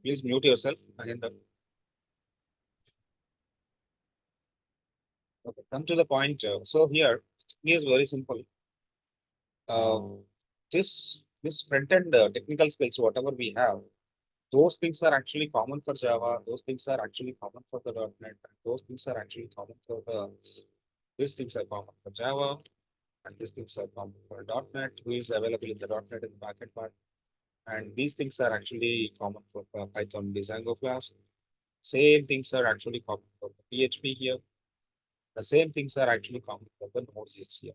Please mute yourself. Mahinder. Okay, come to the point. So here is very simple. Uh, this front end technical skills, whatever we have, those things are actually common for Java. Those things are actually common for the .NET. And those things are actually common for the. These things are common for Java, and these things are common for .NET, who is available in the .NET in the backend part. And these things are actually common for Python Django class. Same things are actually common for the PHP here. The same things are actually common for the Node.js here.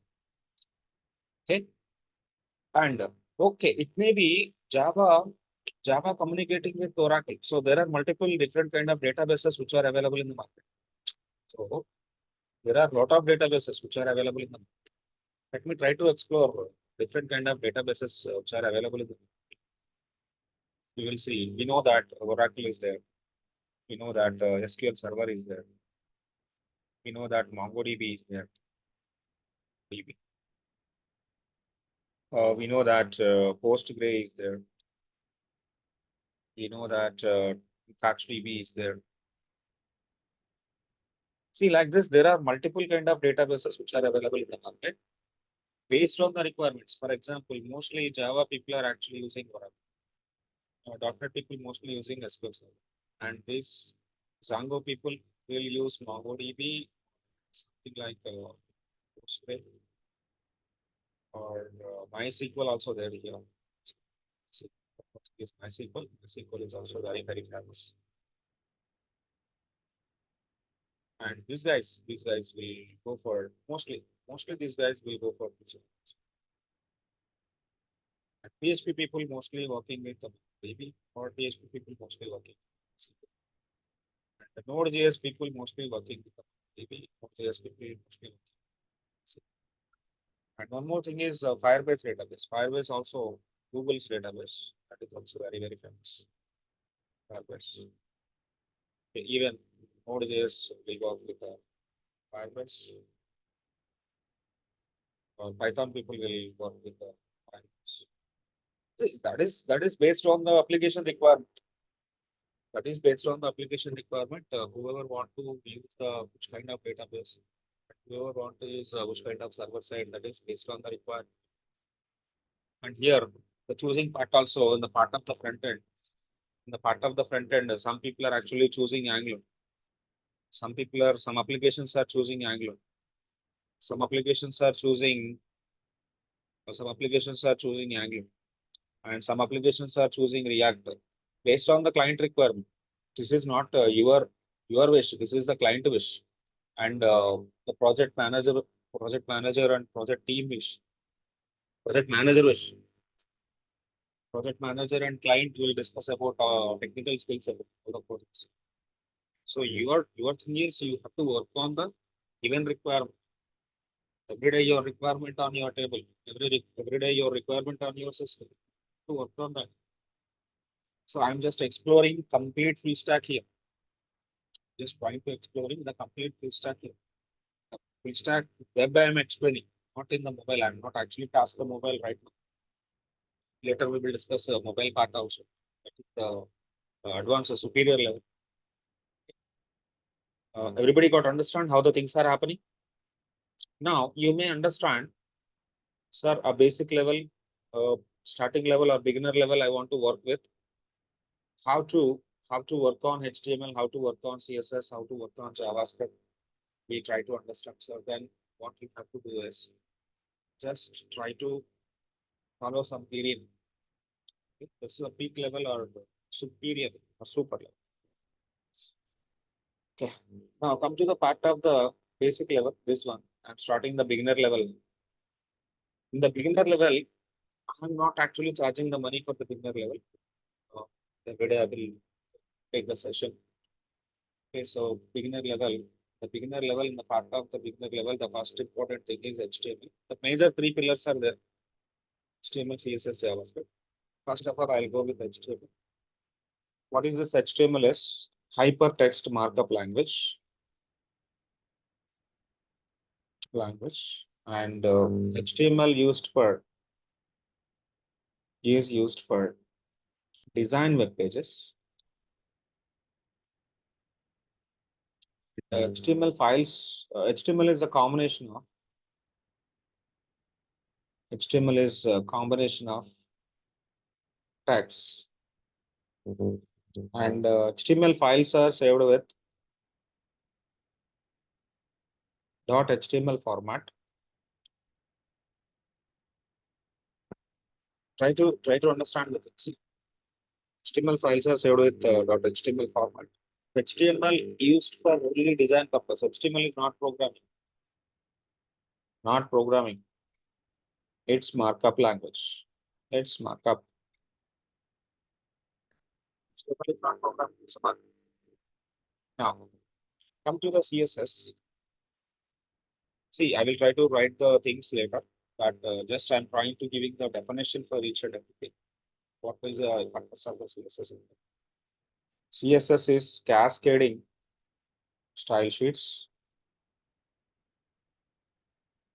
Okay. And okay, it may be Java communicating with Oracle. So there are multiple different kind of databases which are available in the market. So there are a lot of databases which are available in the market. Let me try to explore different kind of databases which are available in the market. We will see. We know that Oracle is there. We know that SQL Server is there. We know that MongoDB is there. We know that PostgreSQL is there. We know that FaxDB is there. See, like this, there are multiple kind of databases which are available in the market based on the requirements. For example, mostly Java people are actually using Oracle. .NET people mostly using SQL Server. And this Django people will use MongoDB, something like PostgreSQL or MySQL also there here. MySQL. MySQL is also very, very famous. And these guys will go for mostly these guys will go for this. And PHP people mostly working with the baby, or PHP people mostly working with and the Node.js people mostly working with the baby, Node.js people mostly working with. And one more thing is Firebase database. Firebase also Google's database. That is also very, very famous. Firebase. Even Node.js will work with the Firebase. Python people will work with the Firebase. That is based on the application requirement. That is based on the application requirement. Whoever want to use which kind of database, whoever want to use which kind of server side, that is based on the requirement. And here, the choosing part also in the part of the front end. In the part of the front end, some people are actually choosing Angular. Some applications are choosing Angular. Some applications are choosing Angular, and some applications are choosing React based on the client requirement. This is not your wish. This is the client wish, and the project manager and project team wish. Project manager wish. Project manager and client will discuss about technical skills about the projects. So your thing is you have to work on the given requirement. Every day your requirement on your table. Every day your requirement on your system. To work on that. So I'm just exploring complete full stack here. Just trying to exploring the complete full stack here. The full stack web I am explaining, not in the mobile. I'm not actually past the mobile right now. Later we will discuss the mobile part also. That is the advanced superior level. Everybody got understand how the things are happening. Now you may understand, sir, a basic level, starting level or beginner level I want to work with. How to work on HTML, how to work on CSS, how to work on JavaScript. We try to understand. So then what you have to do is just try to follow some period. This is a peak level or superior or super level. Okay. Now come to the part of the basic level. This one, I'm starting the beginner level. In the beginner level, I'm not actually charging the money for the beginner level. Every day I will take the session. Okay, so beginner level. The beginner level, in the part of the beginner level, the first important thing is HTML. The major three pillars are there: HTML, CSS, JavaScript. First of all, I'll go with HTML. What is this HTML? Is hypertext markup language. And HTML is used for design web pages. HTML files, HTML is a combination of tags, and HTML files are saved with .html format. Try to understand the things. HTML files are saved with .html format. HTML used for only design purpose. HTML is not programming. Not programming. It's markup language. It's markup. HTML is not programming. It's markup. Now, come to the CSS. See, I will try to write the things later, but just I'm trying to giving the definition for each and everything. What is the purpose of the CSS? CSS is cascading style sheets,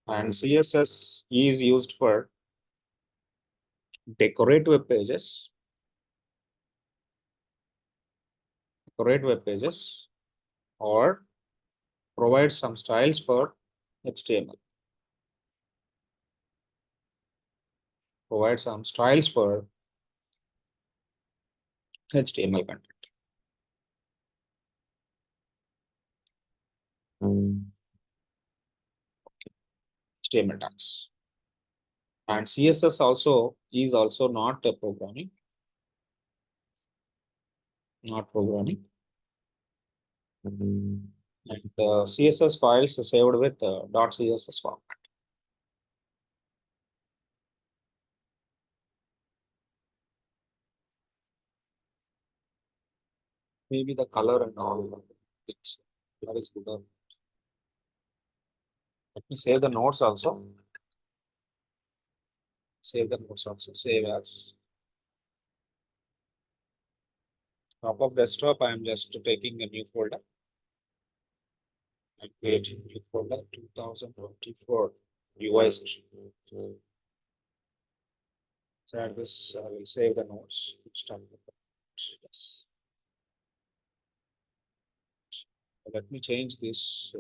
and CSS is used for decorate web pages, or provide some styles for HTML. Provide some styles for HTML content. HTML tags. And CSS also is also not programming. Not programming. And CSS files are saved with .css format. Maybe the color and all things. That is good. Let me save the notes also. Save the notes also. Save as top of desktop. I am just taking a new folder. I'm creating new folder 2024 UI session. So this I will save the notes. Start with the notes. Yes. Let me change this.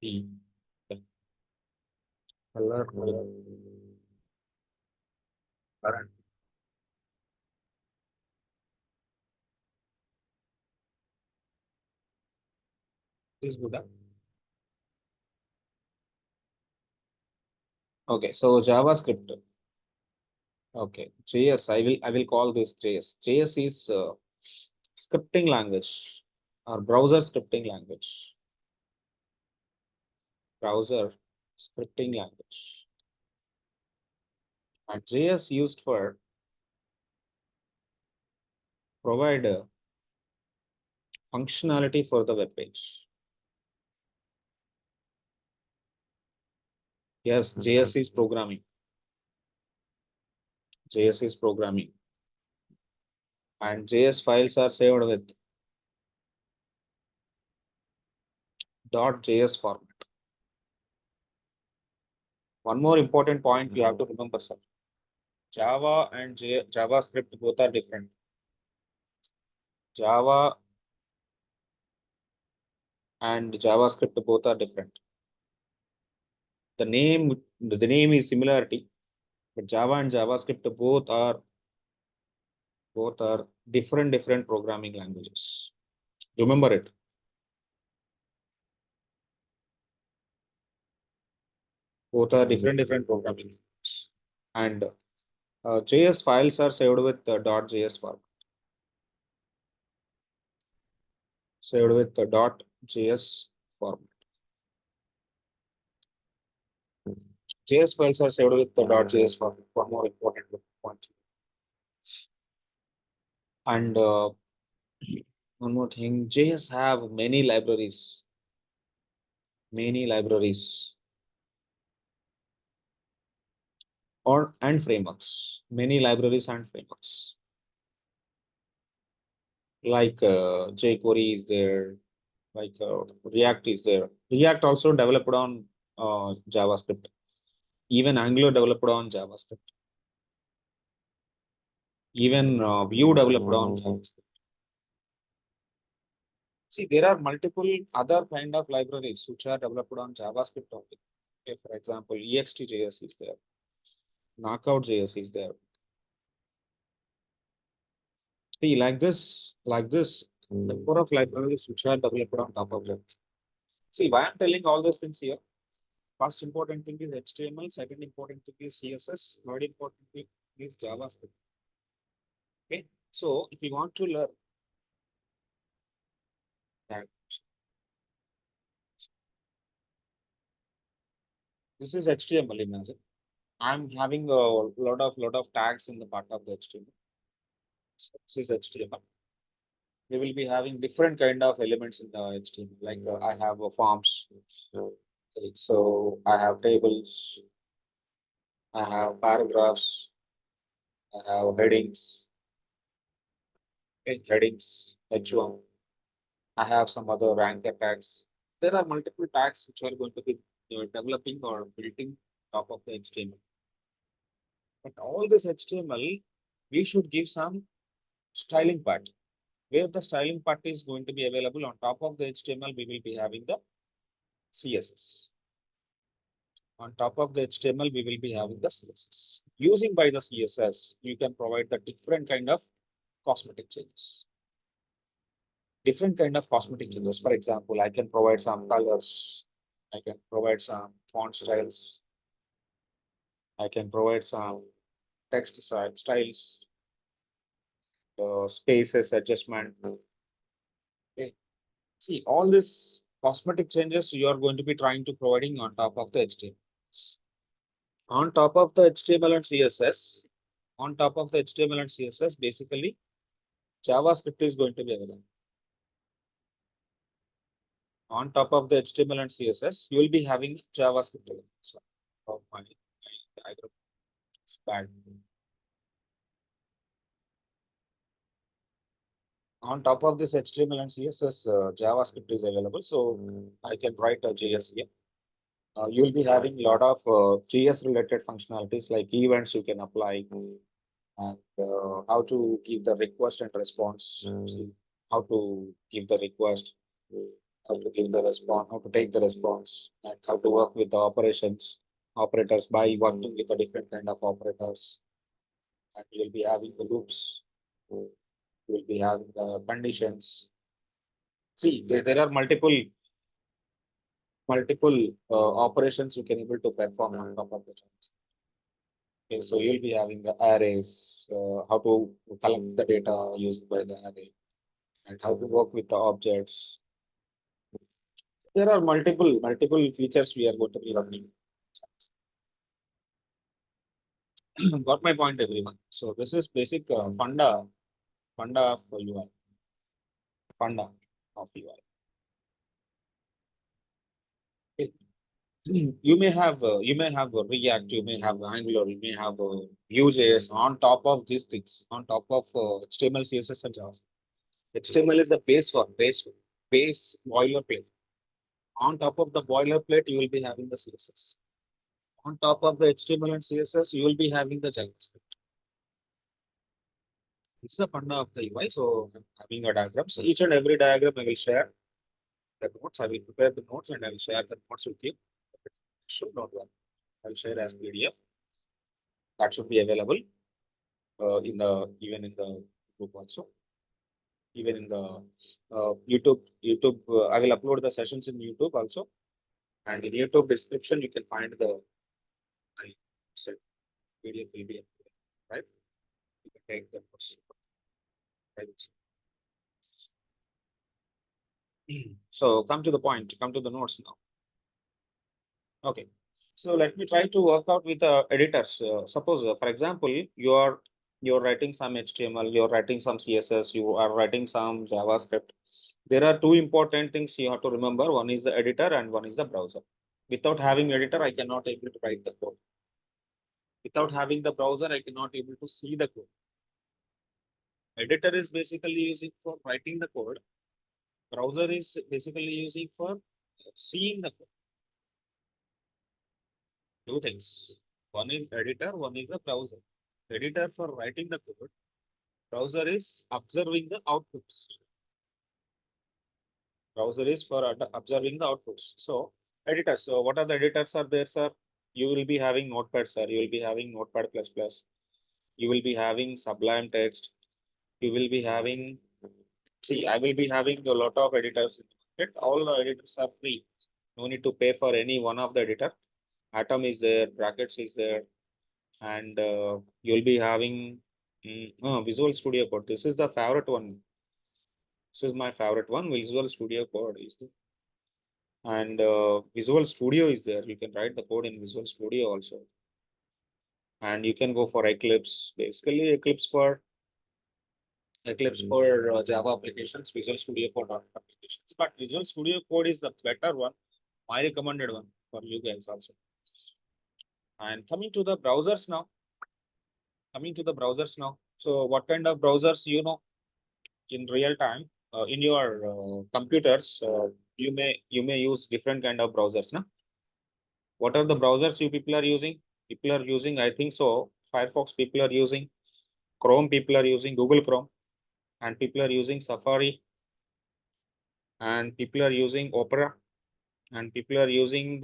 The color current. Is good. Okay, so JavaScript. Okay, JS. I will call this JS. JS is scripting language or browser scripting language. Browser scripting language. And JS used for provide functionality for the web page. Yes, JS is programming. JS is programming. And JS files are saved with .js format. One more important point you have to remember, sir. Java and JavaScript both are different. Java and JavaScript both are different. The name is similarity, but Java and JavaScript both are different programming languages. Remember it. Both are different programming languages. And JS files are saved with .js format. Saved with .js format. JS files are saved with the .js format. One more important point. And one more thing, JS have many libraries. And frameworks. Many libraries and frameworks. Like jQuery is there, like React is there. React also developed on JavaScript. Even Angular developed on JavaScript. even view developed on JavaScript. See, there are multiple other kind of libraries which are developed on JavaScript only. Okay, for example, EXT.js is there, Knockout.js is there. See, like this, the core of libraries which are developed on top of that. See, why I'm telling all those things here? First important thing is HTML, second important thing is CSS, third important thing is JavaScript. Okay, so if you want to learn that, this is HTML, imagine. I'm having a lot of tags in the part of the HTML. So this is HTML. We will be having different kind of elements in the HTML. Like I have forms. So I have tables. I have paragraphs. I have headings. Okay, headings. H1. I have some other ranker tags. There are multiple tags which are going to be developing or building top of the HTML. But all this HTML, we should give some styling part. Where the styling part is going to be available on top of the HTML, we will be having the CSS. On top of the HTML, we will be having the CSS. Using by the CSS, you can provide the different kind of cosmetic changes. Different kind of cosmetic changes. For example, I can provide some colors. I can provide some font styles. I can provide some text styles, spaces adjustment. Okay. See, all these cosmetic changes you are going to be trying to providing on top of the HTML. On top of the HTML and CSS, on top of the HTML and CSS, basically JavaScript is going to be available. On top of the HTML and CSS, you will be having JavaScript available. So, my diagram is bad. On top of this HTML and CSS, JavaScript is available. So I can write a JS here. You will be having a lot of JS related functionalities like events you can apply and how to give the request and response, how to give the request, how to give the response, how to take the response, and how to work with the operators by working with the different kind of operators. And you'll be having the loops, you'll be having the conditions. See, there are multiple operations you can able to perform on top of the JavaScript. Okay, so you'll be having the arrays, how to collect the data used by the array, and how to work with the objects. There are multiple features we are going to be learning. Got my point, everyone. So this is basic funda of UI, funda of UI. Okay. You may have React, you may have Angular, you may have Vue.js on top of these things, on top of HTML, CSS, and JavaScript. HTML is the base boilerplate. On top of the boilerplate, you will be having the CSS. On top of the HTML and CSS, you will be having the JavaScript. This is the funda of the UI. So I'm having a diagram. So each and every diagram I will share the notes. I will prepare the notes and I will share the notes with you. Should not work. I'll share as PDF. That should be available even in the group also. Even in the YouTube, I will upload the sessions in YouTube also. And in YouTube description, you can find the PDF will be right. You can take the notes. Right. So come to the point, come to the notes now. Okay. So let me try to work out with the editors. Suppose, for example, you're writing some HTML, you're writing some CSS, you are writing some JavaScript. There are two important things you have to remember. One is the editor and one is the browser. Without having editor, I cannot able to write the code. Without having the browser, I cannot able to see the code. Editor is basically using for writing the code. Browser is basically using for seeing the code. Two things. One is editor, one is the browser. Editor for writing the code, Browser is observing the outputs. Browser is for observing the outputs. So editors. So what are the editors are there, sir? You will be having Notepad, sir. You will be having Notepad++. You will be having Sublime Text. You will be having. See, I will be having a lot of editors. All the editors are free. No need to pay for any one of the editor. Atom is there, Brackets is there, and you'll be having Visual Studio Code. This is the favorite one. This is my favorite one. Visual Studio Code is there. And Visual Studio is there. You can write the code in Visual Studio also. And you can go for Eclipse. Basically, Eclipse for Java applications, Visual Studio Code applications. But Visual Studio Code is the better one, my recommended one for you guys also. And coming to the browsers now. So what kind of browsers in real time in your computers? You may use different kind of browsers, na? What are the browsers you people are using? People are using, I think so, Firefox people are using, Chrome people are using, Google Chrome, and people are using Safari, and people are using Opera, and people are using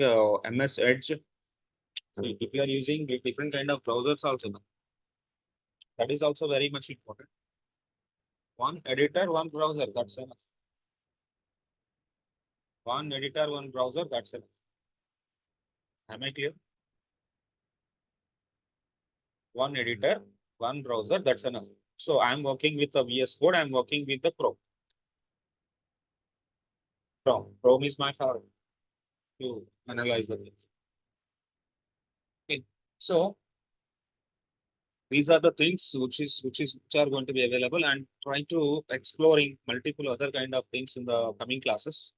MS Edge. So people are using different kind of browsers also. That is also very much important. One editor, one browser, that's enough. One editor, one browser, that's enough. Am I clear? One editor, one browser, that's enough. So I'm working with the VS Code, I'm working with the Chrome. Chrome is my favorite to analyze the things. Okay. So these are the things which are going to be available, and try to exploring multiple other kind of things in the coming classes.